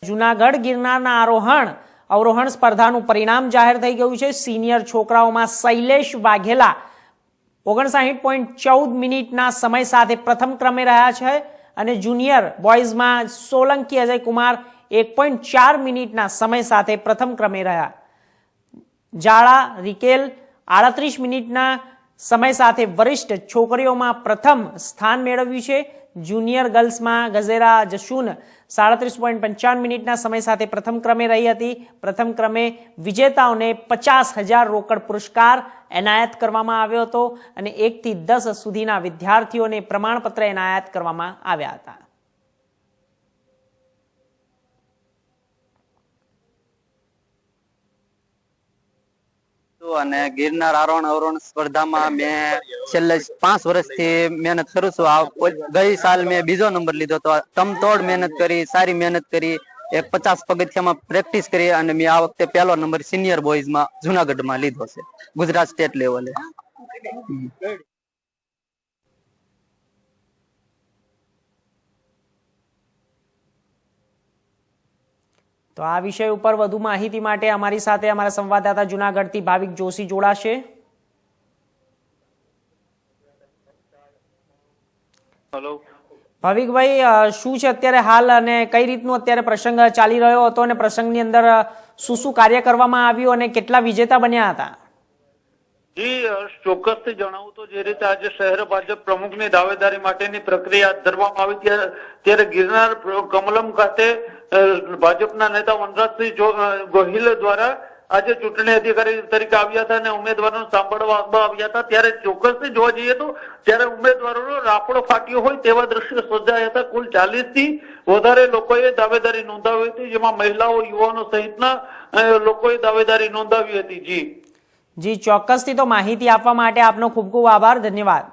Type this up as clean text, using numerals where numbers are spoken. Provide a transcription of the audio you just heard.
જૂનાગઢ ગિરનારના અવરોહણ સ્પર્ધાનું પરિણામ જાહેર થઈ ગયું છે। સિનિયર છોકરાઓમાં શૈલેષ વાઘેલા 59.14 મિનિટના સમય સાથે પ્રથમ ક્રમે રહ્યા છે અને જુનિયર બોયઝમાં સોલંકી અજય કુમાર 1.4 મિનિટના સમય સાથે પ્રથમ ક્રમે રહ્યા। જાળા રિકેલ 38 મિનિટના સમય સાથે વરિષ્ઠ છોકરીઓમાં પ્રથમ સ્થાન મેળવ્યું છે। જુનિયર ગર્લ્સમાં ગઝેરા જશુન 37.55 મિનિટના સમય સાથે પ્રથમ ક્રમે રહી હતી। પ્રથમ ક્રમે વિજેતાઓને 50,000 રોકડ પુરસ્કાર એનાયત કરવામાં આવ્યો હતો અને 1 થી 10 સુધીના વિદ્યાર્થીઓને પ્રમાણપત્ર એનાયત કરવામાં આવ્યા હતા। અને ગિરનાર આરોહણ અવરોહણ સ્પર્ધામાં મેં છેલ્લે 5 વર્ષથી મહેનત કરું છું। ગઈ સાલ મેં બીજો નંબર લીધો હતો। તમતોડ મહેનત કરી, સારી મહેનત કરી, 50 પગથિયામાં પ્રેક્ટિસ કરી અને મેં આ વખતે પહેલો નંબર સિનિયર બોયઝમાં જુનાગઢમાં લીધો છે, ગુજરાત સ્ટેટ લેવલે। તો આ વિષય ઉપર વધુ માહિતી માટે અમારી સાથે અમારા સંવાદદાતા જૂનાગઢથી ભાવિક જોશી જોડાશે। હેલો ભાવિકભાઈ, શું છે અત્યારે હાલ અને કઈ રીતનું અત્યારે પ્રસંગ ચાલી રહ્યો હતો અને પ્રસંગની અંદર શું કાર્ય કરવામાં આવ્યું અને કેટલા વિજેતા બન્યા હતા? જી ચોક્કસથી જણાવું તો જે રીતે આજે શહેર ભાજપ પ્રમુખની દાવેદારી માટેની પ્રક્રિયા હાથ ધરવામાં આવી ત્યારે ગિરનાર કમલમ ખાતે ભાજપના નેતા વનરાજસિંહ ગોહિલ દ્વારા આજે ચૂંટણી અધિકારી તરીકે આવ્યા હતા અને ઉમેદવારોને સાંભળવા આવ્યા હતા। ત્યારે ચોક્કસથી જોવા જઈએ તો ત્યારે ઉમેદવારોનો રાફડો ફાટ્યો હોય તેવા દ્રશ્યો સર્જાયા હતા। કુલ 40 થી વધારે લોકોએ દાવેદારી નોંધાવી હતી, જેમાં મહિલાઓ, યુવાનો સહિતના લોકોએ દાવેદારી નોંધાવી હતી। જી ચોક્કસથી તો માહિતી આપવા માટે આપનો ખૂબ ખૂબ આભાર, ધન્યવાદ।